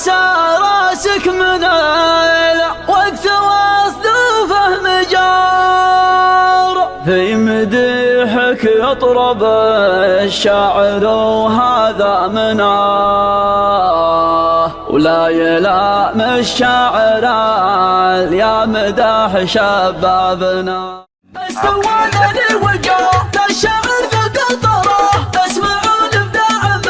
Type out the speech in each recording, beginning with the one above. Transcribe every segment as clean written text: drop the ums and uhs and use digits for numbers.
عسى راسك من الوقت واصدوفه مجار، في مديحك يطرب الشاعر وهذا مناه، ولا يلام الشاعر يا مداح شبابنا. استوانا للوقار للشعر بقطره، اسمعوا الابداع من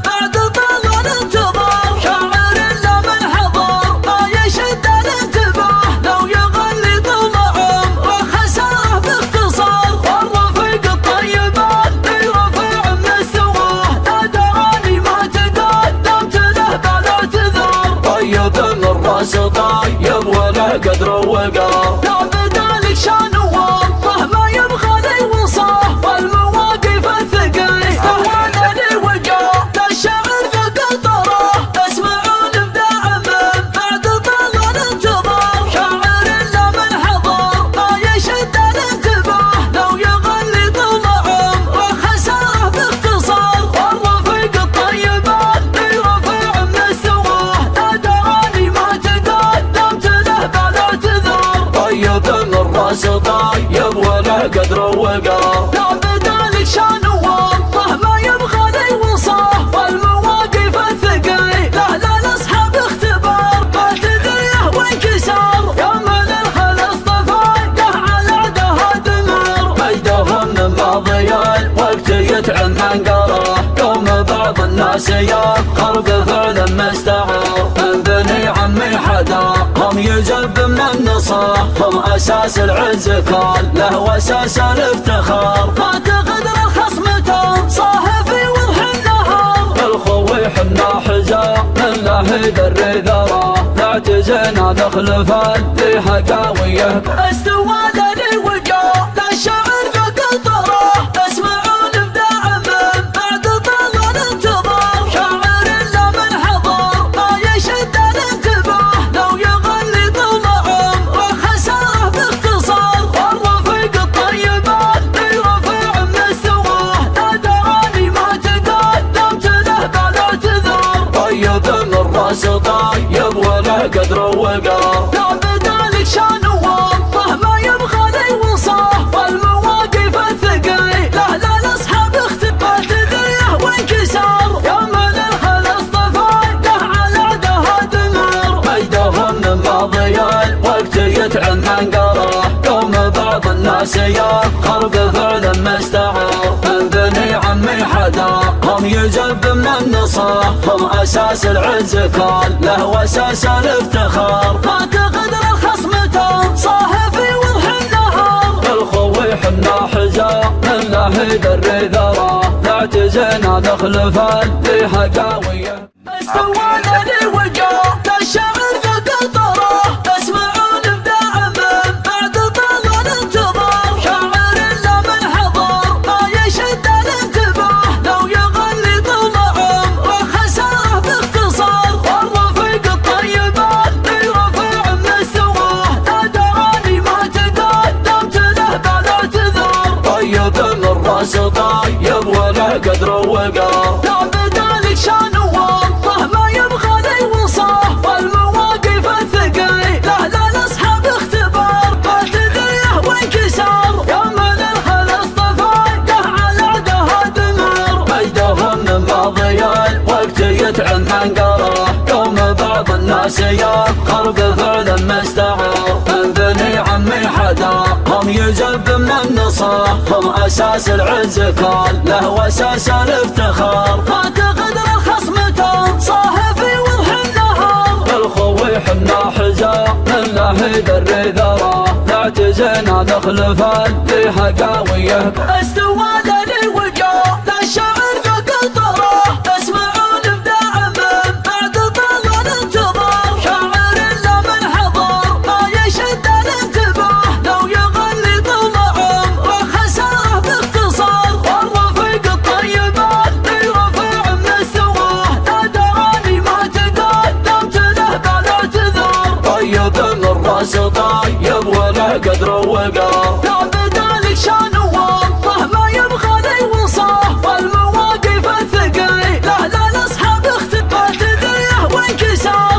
بعد طال الانتظار، شاعر لا من حضر ما يشد الانتباه، لو يغني طول عمره خساره باختصار، والرفيق الطيبان يرفع مستواه، نادراني ما تقدمت له بلا اعتذار، طيب من راس طيب وله قدر ووقار، لا بدالك شان والله ما يبغى لي وصاه، والمواقف الثقيله استوانا للوقار للشعر بقطره، اسمعوا الابداع من بعد طال الانتظار، شاعر لا من حضر ما يشد الانتباه، لو يغني طول عمره خساره باختصار، والرفيق الطيبان يرفع مستواه، نادراني ما تقدمت له بلا اعتذار، طيب من راس طيب وله قدر ووقار، لا بدالك شان والله ما يبغى لي وصاه، والمواقف الثقيله لا لاصحاب اختبار، ما تدريه وانكسار، يا من الخلص طفاقه على عدها دمار، مجدهم من ماضي الوقت يتعن من قراه، يوم بعض الناس يفخر بفعل مستعار، من بني عمي حدا هم يجب من نصاه، هم اساس العز كله واساس الافتخار، ما تقدر الخصم تنصاه في وضح النهار، الخوي حنا حجا من له دري ذراه، نعتزنا نخلف اللي حقاويه، استوانا للوقار للشعر بقطره، اسمعوا الابداع من بعد طال الانتظار، شاعر لا من حضر ما يشد الانتباه، لو يغني طول عمره خساره باختصار، والرفيق الطيبان يرفع مستواه، نادراني ما تقدمت له بلا اعتذار، طيب من راس طيب وله قدر ووقار، لا بدالك شان والله ما يبغى لي وصاه، والمواقف الثقيله لا لاصحاب اختبار، تدريه وانكسار، يا من الخلص طفاقه على عدها دمار، مجدهم من ماضي الوقت يتعن من قراه، يوم بعض الناس يفخر بفعل مستعار، من بني عمي حدا هم يجب من نصاه، هم اساس العز كله واساس الافتخار، ما تقدر الخصم تنصاه في وضح النهار، الخوي حنا حجا من له دري ذراه، نعتزنا نخلف اللي حقاويه، استوانا للوقار للشعر بقطره، اسمعوا الابداع من بعد طال الانتظار، شاعر لا من حضر ما يشد الانتباه، لو يغني طول عمره خساره باختصار، والرفيق الطيبان يرفع مستواه، نادراني ما تقدمت له بلا اعتذار، طيب من راس طيب وله قدر ووقار، لا بدالك شان والله ما يبغى لي وصاه، والمواقف الثقيله لا لاصحاب اختبار، ما تدريه وانكسار، يا من الخلص طفاقه على عدها دمار، مجدهم من ماضي الوقت يتعن من قراه، يوم بعض الناس يفخر بفعل مستعار، من بني عمي حدا هم يجب من نصاه، هم اساس العز كله واساس الافتخار، ما تقدر الخصم تنصاه في وضح النهار، الخوي حنا حجا من له دري ذراه، نعتزنا نخلف اللي حقاويه، استوانا للوقار للشعر بقطره، اسمعوا الابداع من بعد طال الانتظار، شاعر لا من حضر ما يشد الانتباه، لو يغني طول عمره خساره باختصار، والرفيق الطيبان يرفع مستواه، نادراني ما تقدمت له بلا اعتذار، طيب من راس طيب وله قدر ووقار، لا بدالك شان والله ما يبغى لي وصاه، والمواقف الثقيله لا لاصحاب اختبار، تدريه وانكسار.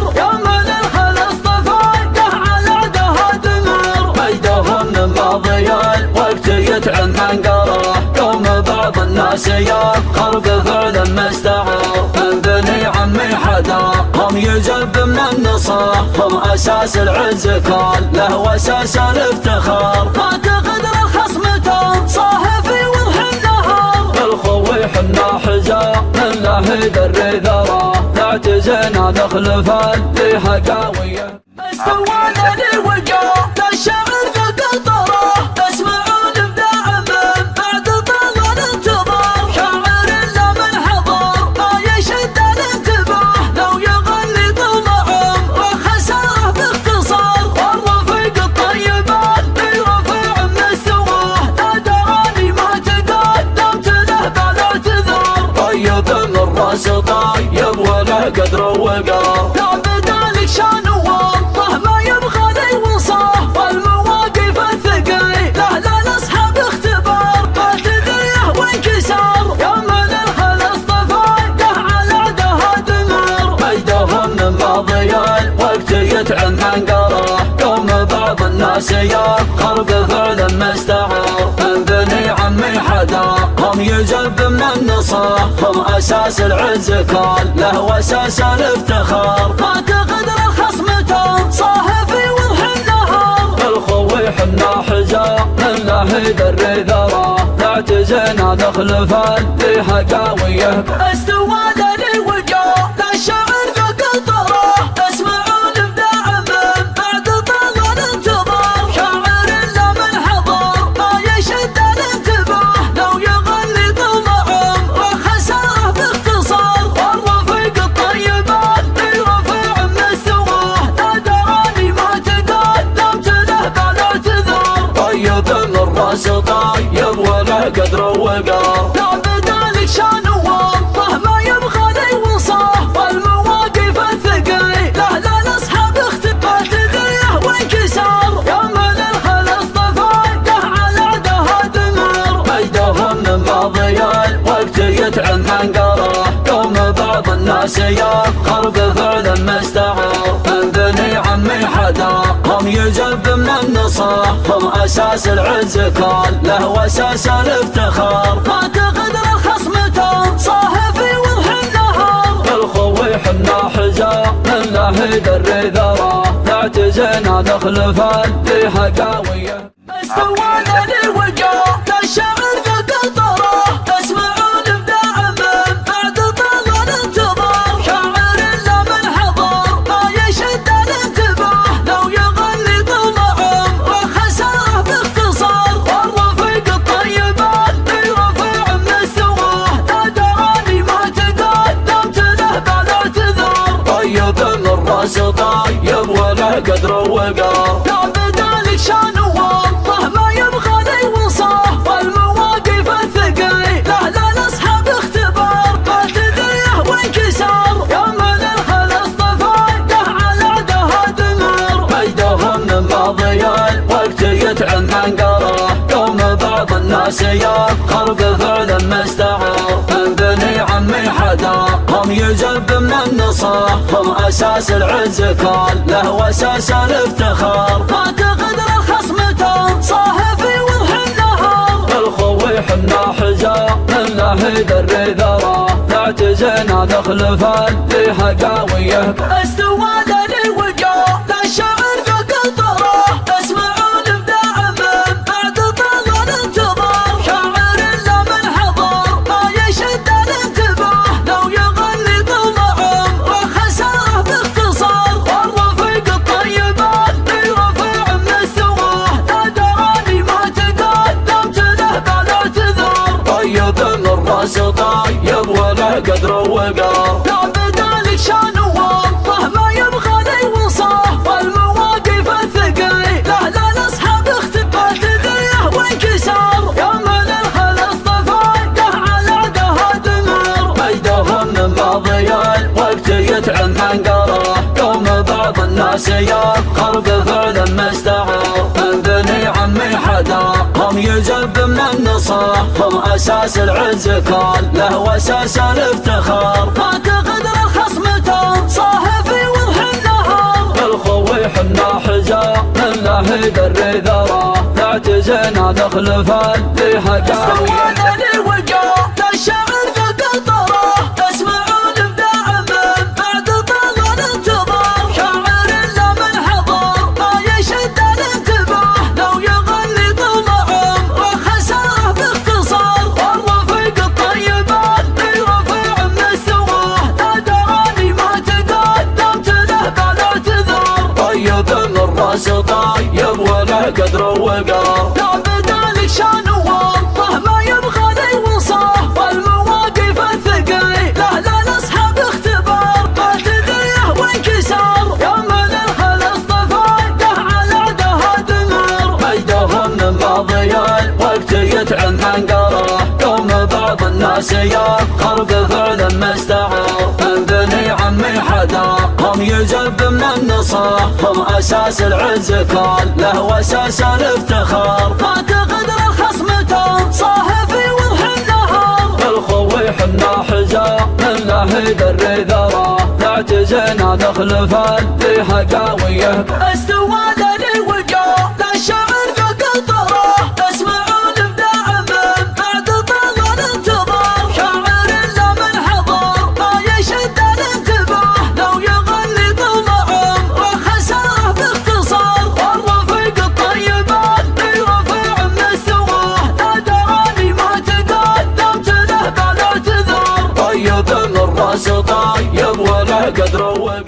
عمان قراه. قوم بعض الناس يفخر بفعل مستعار من بني عمي حدا، هم يجب من النصاح، هم أساس العز كله وأساس الافتخار. ما تقدر الخصم تنصاه في وضح النهار، بالخوي حنا حجاب من له يدري ذراه. نعتزنا نخلف اللي حقاويه، استوى لي وقاه للشعر بقطره. اسمعوا الابداع من بعد طال الانتظار، شاعر لا من حضر ما يشد الانتباه. لو يغني طول عمره خساره باختصار، والرفيق الطيب اللي رفيع مستواه. نادراني ما تقدمت له بلا اعتذار، طيب من راس طيب وله قدر وقار. لا بدالك شان والله ما يبغى لي وصاه، والمواقف الثقيله لا لاصحاب اختبار. ما تدريه وانكسار يا من الخلص طفايده على عدها دمار. مجدهم من ماضي الوقت يتعمى قراه، قوم بعض الناس يفخر بفعل مستعار من بني عمي حدا، هم يجب من النصاح، هم أساس العز كله وأساس الافتخار. ما تقدر الخصم تنصاه في وضح النهار، بالخوي حنا حجاب من له يدري ذراه. نعتزنا نخلف اللي حقاويه، استوى لي وقاه للشعر بقطره. اسمعوا الابداع من بعد طال الانتظار، شاعر لا من حضر ما يشد الانتباه. لو يغني طول عمره خساره باختصار، والرفيق الطيب اللي رفيع مستواه. نادراني ما تقدمت له بلا اعتذار، طيب من راس طيب وله قدر وقار. لا بدالك شان والله ما يبغى لي وصاه، والمواقف الثقيله لا لاصحاب اختبار. ما تدريه وانكسار يا من الخلص طفايده على عدها دمار. مجدهم من ماضي الوقت يتعمى قراه، قوم بعض الناس يفخر بفعل مستعار من بني عمي حدا، هم يجب من النصاح، هم أساس العز كله وأساس الافتخار. ما تقدر الخصم تنصاه في وضح النهار، بالخوي حنا حجاب من له يدري ذراه. نعتزنا نخلف اللي حقاويه، استوى لي وقاه للشعر بقطره. اسمعوا الابداع من بعد طال الانتظار، شاعر لا من حضر ما يشد الانتباه. لو يغني طول عمره خساره باختصار، والرفيق الطيب اللي رفيع مستواه. نادراني ما تقدمت له بلا اعتذار، طيب من راس طيب وله قدر وقار. لا بدالك شان والله ما يبغى لي وصاه، والمواقف الثقيله لا لاصحاب اختبار. ما تدريه وانكسار يا من الخلص طفايده على عدها دمار. مجدهم من ماضي الوقت يتعمى قراه، قوم بعض الناس يفخر بفعل مستعار من بني عمي حدا، هم يجب من النصاح، هم أساس العز كله وأساس الافتخار. ما تقدر الخصم تنصاه في وضح النهار، بالخوي حنا حجاب من له يدري ذراه. نعتزنا نخلف اللي حقاويه، استوى لي وقاه للشعر بقطره. اسمعوا الابداع من بعد طال الانتظار، شاعر لا من حضر ما يشد الانتباه. لو يغني طول عمره خساره باختصار، والرفيق الطيب اللي رفيع مستواه. نادراني ما تقدمت له بلا اعتذار، طيب من راس طيب وله قدر وقار. لا بدالك شان والله ما يبغى لي وصاه، والمواقف الثقيله لا لاصحاب اختبار. ما تدريه وانكسار يا من الخلص طفايده على عدها دمار. مجدهم من ماضي الوقت يتعمى قراه، قوم بعض الناس يفخر بفعل مستعار من بني عمي حدا، هم يجب من النصاح، هم أساس العز كله وأساس الافتخار. ما تقدر الخصم تنصاه في وضح النهار، بالخوي حنا حجاب من له يدري ذراه. نعتزنا جينا نخلف اللي حقاوي استوانا للوقا للشعر ذا قطره اسمعوا الابداع من بعد طال الانتظار شاعر الا من حضر ما يشد الانتباه لو يغني طول عمره خساره باختصار والرفيق الطيبان يرفع مستواه لا دراني ما تقدمت له بلا اعتذار طيب من راس طيب وله قدر وقار لا بدالك شان والله ما يبغى لي وصاه والمواقف الثقيله لا لاصحاب اختبار ما تدريه وانكسار يا من الخلص طفايده على عدها دمر مجدهم من ماضي الوقت يتعن من قراه يوم بعض الناس يفخر بفعل مستعار من بني عمي حدا هم يجب من نصاه هم اساس العز كان له واساس الافتخار ما تقدر الخصم تنصاه في وضح النهار الخوي حنا حزام من له يدري ذراه نعتزنا نخلف اللي حقاويه استوانا للوقا للشعر ذا قطره اسمعوا الابداع من بعد طال الانتظار شاعر الا من حضر ما يشد الانتباه لو يغني طول عمره خساره باختصار والرفيق الطيبان يرفع مستواه لا دراني ما تقدمت له بلا اعتذار طيب من راس طيب وله قدر وقار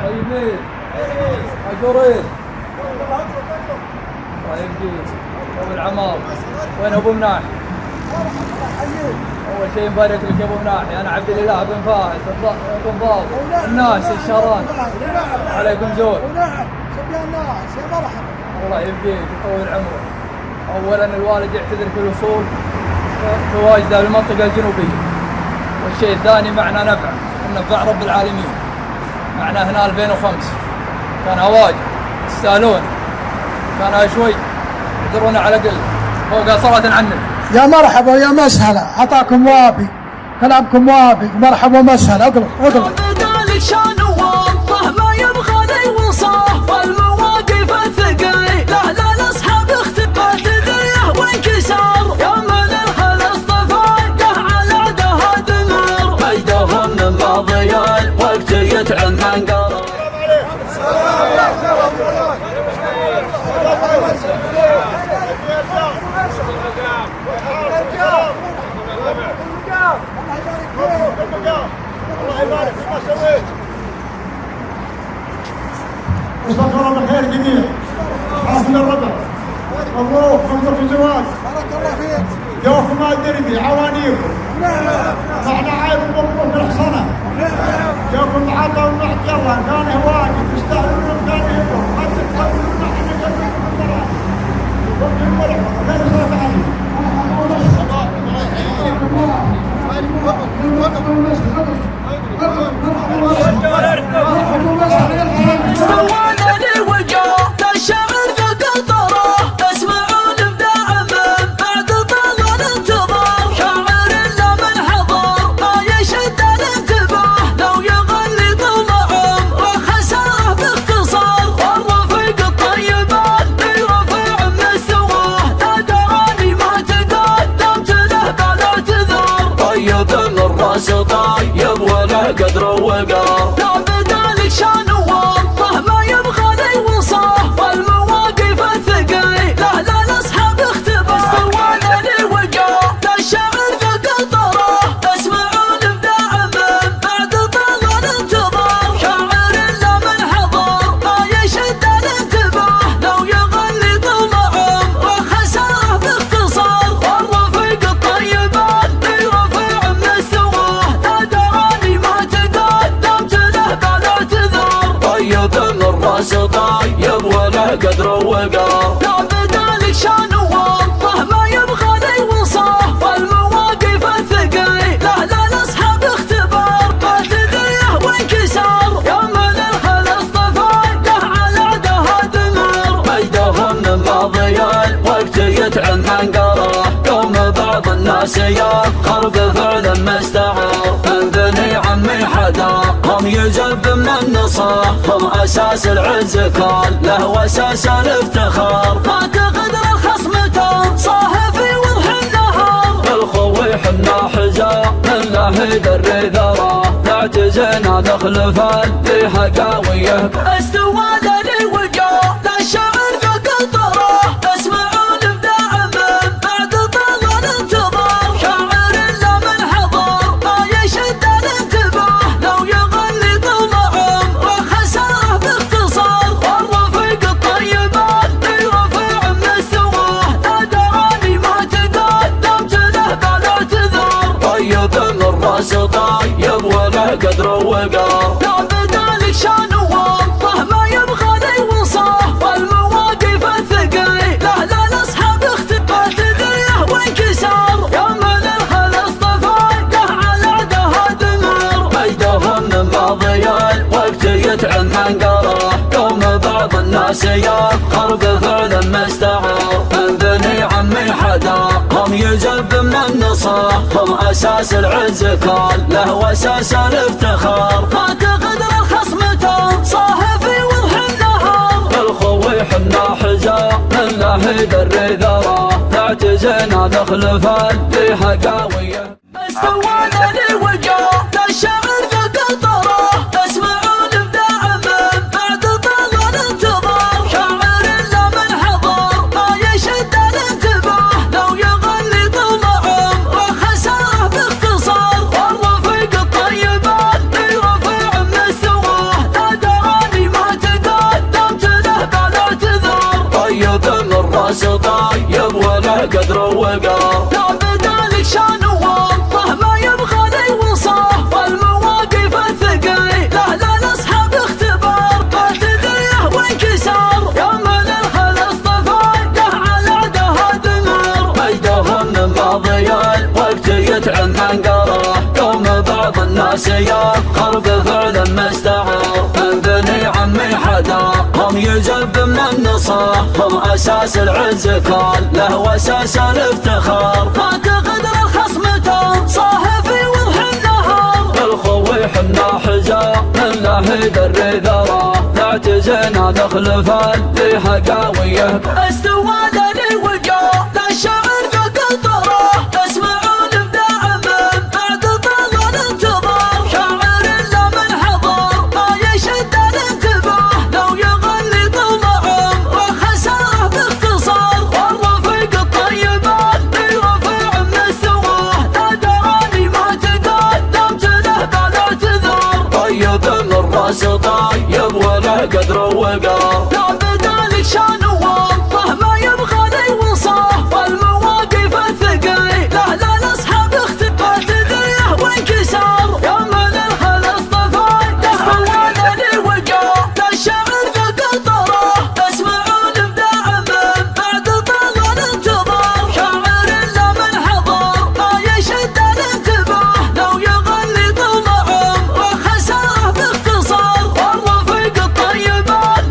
طيبين عجورين طيب جيد ابو العمار وين ابو مناح؟ اول شيء مبارك لك يا ابو مناحي انا عبد الاله بن فهد بن ضاب الناس الشهران عليكم زور شبيان الناس يا مرحبا الله يبقيك ويطول عمرك. اولا الوالد يعتذر في الوصول تواجده بالمنطقه الجنوبيه والشيء الثاني معنا نفع رب العالمين معنا هنا 2005 كان هواجر يستاهلون كان شوي يقدرون على قل فوق صلاة عنه يا مرحبا ويا مسهلا عطاكم وابي كلامكم وابي مرحبا ومسهلا اقرب بدالك شان والله ما يبغى لي وصاه والمواقف الثقيله لا لاصحاب اختبار تدريه وانكسار يا من الخلص طفايده على عدها دمر مجدهم من ماضي الوقت يتعن من قرار الله يبارك فيك ما سويت. جزاك الله بالخير جميع. حاصل الربع. مبروك مبروك الزواج. بارك الله فيك يوم ما دربي عوانيكم. معنا عيب مبروك الحصنة. يوم تعاطى ونحت يلا كان هواجي تستاهلون كان يبقى ما تتقبلون احنا قبلكم الصراحة. وقت الملح غير صلاة عليه. استوانا للوقا للشعر ذا قطره اسمعوا الابداع من بعد طال الانتظار شاعر الا من حضر ما يشد الانتباه لو يغني طول عمره خساره باختصار والرفيق الطيبان يرفع مستواه لا دراني ما تقدمت له بلا اعتذار طيب من راس طيب وله قدر وقار لا بدالك شان والله ما يبغى لي وصاه والمواقف الثقيله لا لاصحاب اختبار استوانا للوقا للشعر ذا قطره اسمعوا الابداع من بعد طال الانتظار شاعر الا من حضر ما يشد الانتباه لو يغني طول عمره خساره باختصار والرفيق الطيبان يرفع مستواه لا دراني ما تقدمت له بلا اعتذار طيب من راس طيب وله قدر وقار لا بدالك شان والله ما يبغى لي وصاه والمواقف الثقيله لا لاصحاب اختبار ما تدريه وانكسار يا من الخلص طفايده على عدها دمر مجدهم من ماضي الوقت يتعن من قراه يوم بعض الناس يفخر بفعل مستعار من بني عمي حدا هم يجب من نصاه هم اساس العز كان له واساس الافتخار ما تقدر الخصم خصمته صاحفي وضح النهار الخوي حنا حجا من له يدري ذراه نعتزنا نخلف اللي حقاويه استوى لي وجاه لا شعر قطره اسمعوا الابداع من بعد طال الانتظار شاعر الا من حضر ما يشد الانتباه لو يغني طول عمره خساره باختصار والرفيق الطيب اللي رفع من سواه لا دراني ما تقدمت له بلا اعتذار طيب من راس طيب وله قدر وقار لا بدالك شان والله ما يبغى لي وصاه والمواقف الثقيله لا لاصحاب اختبات ذيه وانكسار يا من الخل اصطفاقه على عدها دمر بيدهم من ماضي الوقت يتعن من قراه يوم بعض الناس يفخر بفعل مستعار من بني عمي حدا هم يجب من النصاه هم اساس العز كله واساس الافتخار ما تقدر خصمته صاحفي وضح النهار الخوي حنا حجا من له يدري ذراه نعتزنا نخلف اللي حقاويه استوى لي وجاه لا شعر قطره اسمعوا الابداع من بعد طال الانتظار شاعر الا من حضر ما يشد الانتباه لو يغني طول عمره خساره باختصار والرفيق الطيب اللي رفع من سواه لا دراني ما تقدمت له بلا اعتذار طيب من راس طيب وله قدر وقار لا بدالك شان والله ما يبغى لي وصاه والمواقف الثقيله لا لاصحاب اختبار باتذيه وانكسار يا من الخل اصطفاقه على عدها دمر بيدهم من ماضي الوقت يتعن من قراه يوم بعض الناس يفخر بفعل مستعار من بني عمي حدا هم يجب من النصاه هم اساس العز كله واساس الافتخار ما تقدر خصمته صاحفي وضح النهار الخوي حنا حجا من له يدري ذراه نعتزنا نخلف اللي حقاويه استوى لي وجاه لا شعر قطره اسمعوا الابداع من بعد طال الانتظار شاعر الا من حضر ما يشد الانتباه لو يغني طول عمره خساره باختصار والرفيق الطيب اللي رفع من سواه لا دراني ما تقدمت له بلا اعتذار طيب من راس طيب وله قدر وقار لا بدالك شان والله ما يبغى لي وصاه والمواقف الثقيله لا لاصحاب اختبات ذيه وانكسار يا من الخل اصطفاقه استوى لي وجاه لا شعر قطره اسمعوا الابداع من بعد طال الانتظار شاعر الا من حضر ما يشد الانتباه لو يغني طول عمره خساره باختصار والرفيق الطيب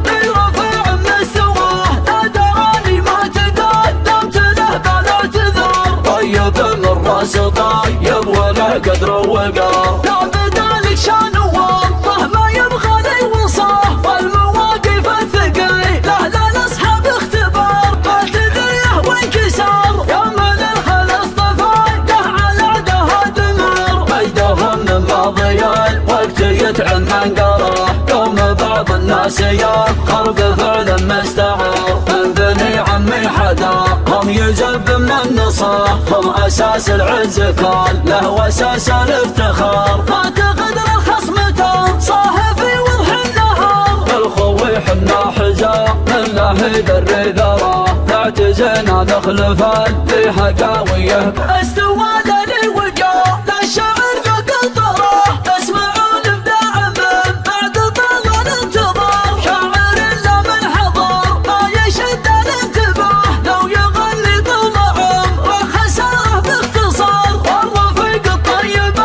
اللي رفع من سواه لا دراني ما تقدمت له بلا اعتذار طيب من راس طيب وله قدر وقار لا بدالك شان والله ما يبغى لي وصاه والمواقف الثقيله لا لاصحاب اختبار باتذيه وانكسار يا من الخل اصطفاقه على عدها دمر بيدهم من ماضي الوقت يتعن من قراه يوم بعض الناس يفخر بفعل مستعار من بني عمي حدا هم يجب من النصاه هم اساس العز كله واساس الافتخار ما تقدر خصمته صاحفي وضح النهار الخوي حنا حجا من له يدري ذراه نعتزنا نخلف اللي حقاويه استوى لي وجاه لا شعر قطره اسمعوا الابداع من بعد طال الانتظار شاعر الا من حضر ما يشد الانتباه لو يغني طول عمره خساره باختصار والرفيق الطيب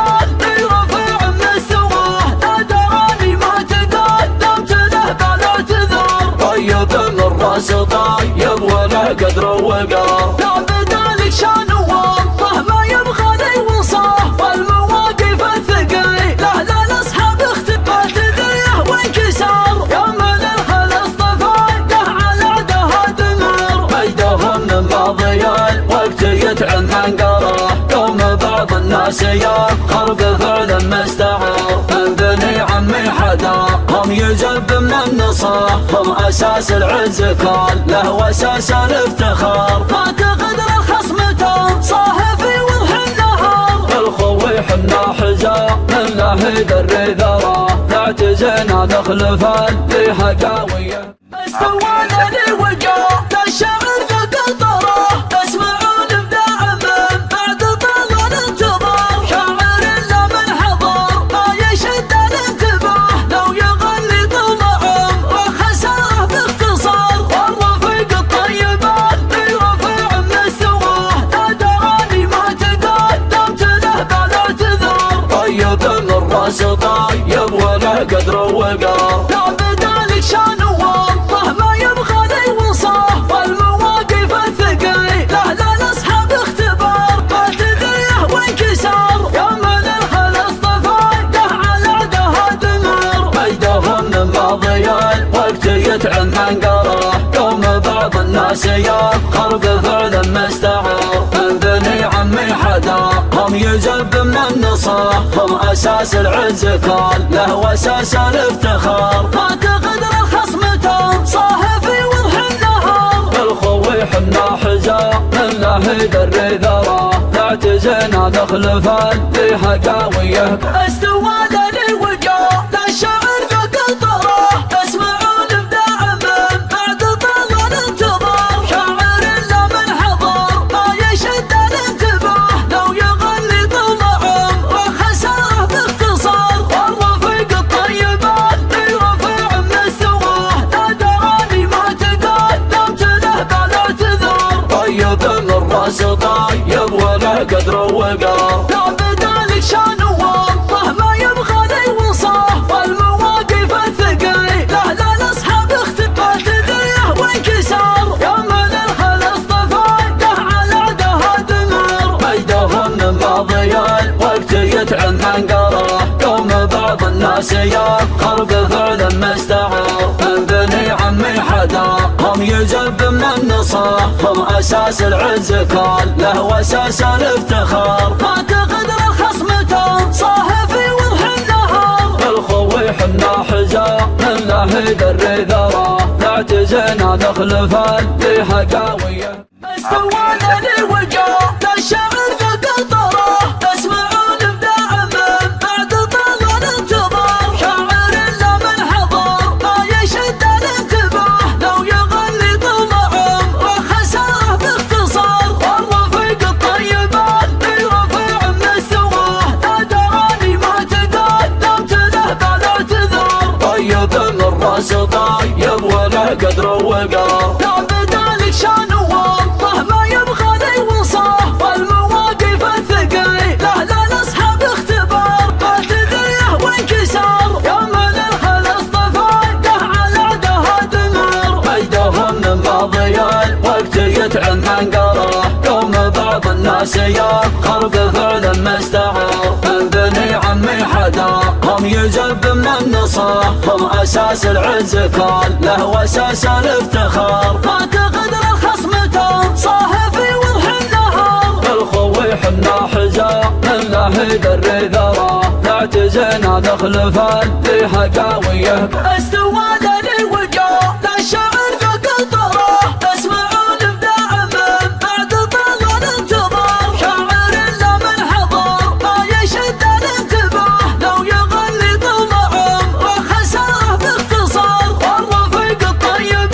اللي رفع من سواه لا دراني ما تقدمت له بلا اعتذار طيب من راس طيب وله قدر وقار لا بدالك شان والله ما يبغى لي وصاه والمواقف الثقيله لا لاصحاب اختبات ذيه وانكسار يا من الخل اصطفاقه على عدها دمر بيدهم من ماضي منقره قوم بعض الناس يفخر بفعل مستعار من بني عمي حدا هم يجب من نصه هم اساس العز كله واساس الافتخار فاعتقد الخصم تنصاه في وضح النهار الخوي حنا حجا من له دري ذره تعتزنا نخلف اللي حكاويه استوانا لي وقع الشعر ذا قطره تسمعون ابداع من بعد طال الانتظار شاعر الا من حضر ما يشد الانتباه لو يغني طول عمره خساره باختصار والرفيق الطيب اللي رفيع مستواه لا دراني ما تقدمت له بعد اعتذار طيب من راس طيب وله قدر وقار لا بدالك شان والله ما يبغى لي وصاه والمواقف الثقيله لا لاصحاب اختبار ما تدريه وانكسار يا من الخلص طفايده على عدها دمر مجدهم من ماضي الوقت يتعن منقره قوم بعض الناس يفخر بفعل مستعار من بني عمي حدا هم يجب من نصه هم اساس العز كله واساس الافتخار فاعتقد الخصم تنصاه في وضح النهار الخوي حنا حجا من له دري ذره تعتزنا نخلف اللي حكاويه استوانا لي وقع الشعر ذا قطره تسمعون ابداع من بعد طال الانتظار شاعر الا من حضر ما يشد الانتباه لو يغني طول عمره خساره باختصار والرفيق الطيب اللي رفيع مستواه لا دراني ما تقدمت له بعد اعتذار طيب من راس طيب وله قدر وقار لا بدالك شان والله ما يبغى لي وصاه والمواقف الثقيله لا لاصحاب اختبار تدريه وانكسار يا من الخلص طفايده على عدها دمر مجدهم من ماضي الوقت يتعن منقره قوم بعض الناس يفخر بفعل مستعار من بني عمي حدا هم يجب من نصه هم اساس العز كله واساس الافتخار فاعتقد الخصم تنصاه في وضح النهار الخوي حنا حجا من له دري ذره تعتزنا نخلف اللي حكاويه استوانا لي وقع الشعر ذا قطره تسمعون ابداع من بعد طال الانتظار شاعر الا من حضر ما يشد الانتباه لو يغني طول عمره خساره باختصار والرفيق الطيب اللي رفيع مستواه لا دراني ما تقدمت له بعد اعتذار طيب من راس طيب وله قدر وقار لا بدالك شان والله ما يبغى لي وصاه والمواقف الثقيله لا لاصحاب اختبار ما تدريه وانكسار يا من الخلص طفايده على عدها دمر مجدهم من ماضي الوقت يتعن منقره قوم بعض الناس يفخر بفعل مستعار من بني عمي حدا هم يجب من نصه هم اساس العز كله واساس الافتخار فاعتقد الخصم تنصاه في وضح النهار الخوي حنا حجا من له دري ذره تعتزنا نخلف اللي حكاويه استوانا لي وقع الشعر ذا قطره تسمعون ابداع من بعد طال الانتظار شاعر الا من حضر ما يشد الانتباه لو يغني طول عمره خساره باختصار والرفيق الطيب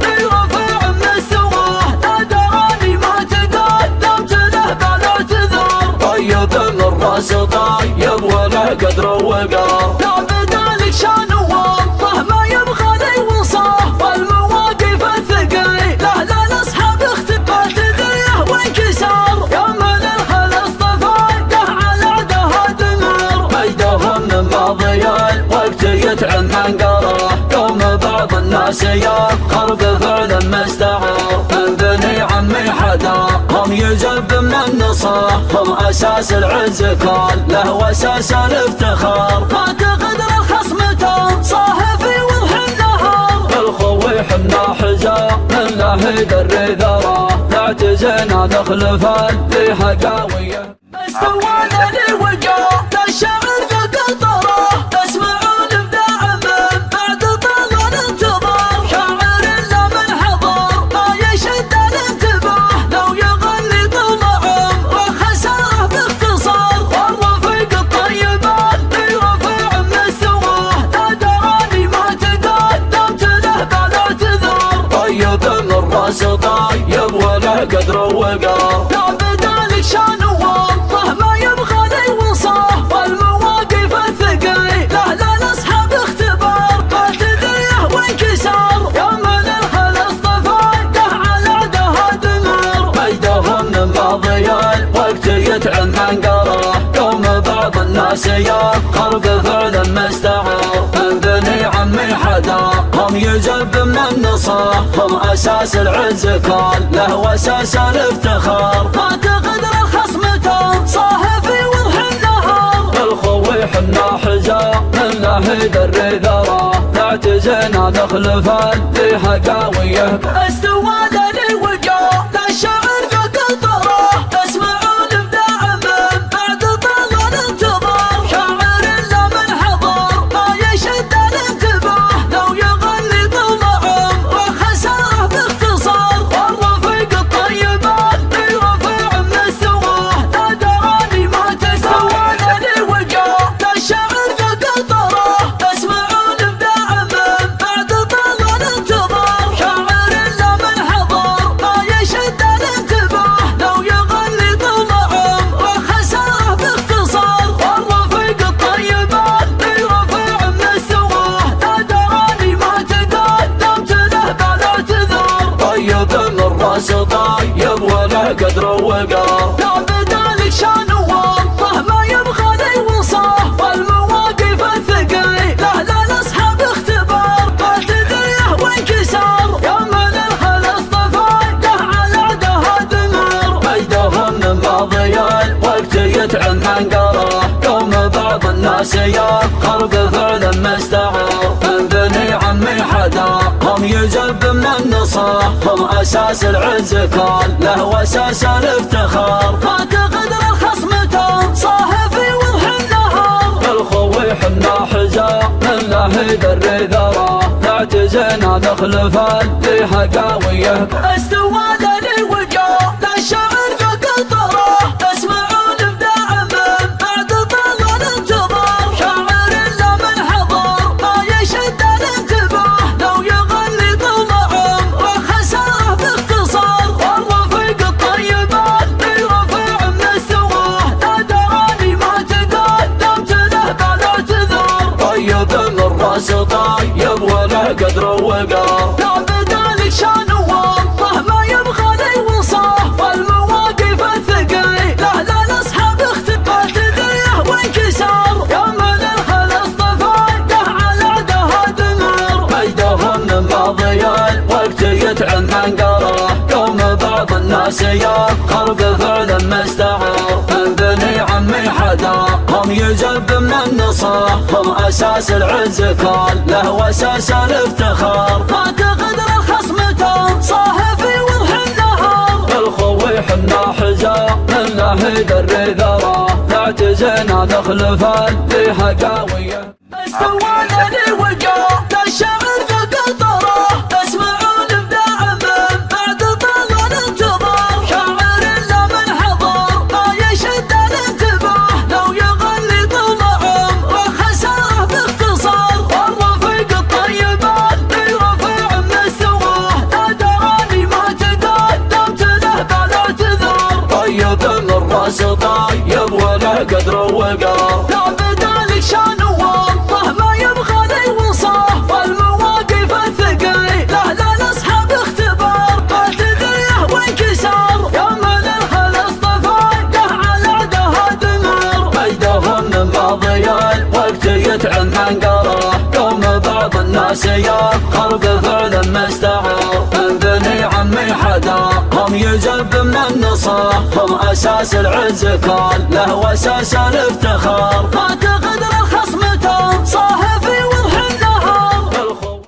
اللي رفيع مستواه لا دراني ما تقدمت له بعد اعتذار طيب من راس طيب وله قدر وقار لا بدالك شان والله ما يبغى لي وصاه والمواقف الثقيله لا لاصحاب اختبار تدريه وانكسار يا من الخلص طفايده على عدها دمر مجدهم من ماضي الوقت يتعن منقره قوم بعض الناس يفخر بفعل مستعار من بني عمي حدا هم يجب من نصه هم اساس العز كله واساس الافتخار فاعتقد الخصم تنصاه في وضح النهار الخوي حنا حجا من له دري ذره تعتزنا جينا نخلف الريحة قوية. استوانا لوقا للشعر ذا قطره، تسمعون ابداع من بعد طال الانتظار. شاعر الا من حضر ما يشد الانتباه، لو يغني طول عمره خساره باختصار. والرفيق الطيبان يرفع مستواه، لا دراني ما تقدمت له بلا اعتذار. طيب من راس طيب وله قدر ووقار، لا بدالك شان والله ما يبغى لي وصاه. والمواقف الثقيلة لا نصحى باختبار، ما تدريه وانكسار. يا من الخلص طفايده على عدها دمار، مجدهم من ماضي الوقت يتعن من قراه. يوم بعض الناس يفخر بفعل مستعار، من بني عمي حدا هم يجب من نصاه. هم اساس العز كله واساس الافتخار، ما تقدر الخصم تنصاه في وضح النهار. الخوي حنا حجا من له يدري ذراه، تعتزنا نخلف الريحة قوية. استوانا لوقا للشعر ذا قطره، تسمعون ابداع من بعد طال الانتظار. شاعر الا من حضر ما يشد الانتباه، لو يغني طول عمره خساره باختصار. والرفيق الطيبان يرفع مستواه، لا دراني ما تستوانا لوقا للشعر ذا قطره، تسمعون ابداع من بعد طال الانتظار. شاعر الا من حضر ما يشد الانتباه، لو يغني طول عمره خساره باختصار. والرفيق الطيبان يرفع مستواه، لا دراني ما تقدمت له بلا اعتذار. طيب من راس طيب وله قدر ووقار، لا بدالك شان والله ما يبغى لي وصاه. والمواقف الثقيلة لا نصحى باختبار، ما تدريه وانكسار. يا من الخلص طفايده على عدها دمار، مجدهم من ماضي الوقت يتعن من قراه. يوم بعض الناس يفخر بفعل مستعار، من بني عمي حدا هم يجب من نصاه. هم اساس العز كله واساس الافتخار، ما تقدر الخصم تنصاه في وضح النهار. الخوي حنا حجا من له يدري ذراه، تعتزنا نخلف الريحة قوية. استوانا لوقا للشعر ذا قطره، تسمعون ابداع من بعد طال الانتظار. شاعر الا من حضر ما يشد الانتباه، لو يغني طول عمره خساره باختصار. والرفيق الطيبان يرفع مستواه، لا دراني ما تقدمت له بلا اعتذار. طيب من راس طيب وله قدر ووقار، لا بدالك شان والله ما يبغى لي وصاه. والمواقف الثقيلة لا نصحى باختبار، تدريه وانكسار. يا من الخلص طفايده على عدها دمار، مجدهم من ماضي الوقت يتعن من قراه. يوم بعض الناس يفخر بفعل مستعار، من بني عمي حدا هم يجب من نصاه. هم اساس العز كله واساس الافتخار، ما تقدر الخصم تنصاه في وضح النهار. الخوي حنا حجا من له يدري ذراه، تعتزنا نخلف الريحة قوية. استوانا لوقا للشعر ذا قطره، تسمعون ابداع من بعد طال الانتظار. شاعر الا من حضر ما يشد الانتباه، لو يغني طول عمره خساره باختصار. والرفيق الطيبان يرفع مستواه، لا دراني ما تقدمت له بلا اعتذار. طيب من راس طيب وله قدر ووقار، لا بدالك شان والله ما يبغى لي وصاه. والمواقف الثقيلة لا نصحى باختبار، ما تدريه وانكسار. يا من الخلص طفايده على عدها دمار، مجدهم من ماضي الوقت يتعن من قراه. يوم بعض الناس يفخر بفعل مستعار، من بني عمي حدا هم يجب من نصاه. هم اساس العز كله واساس الافتخار، ما تقدر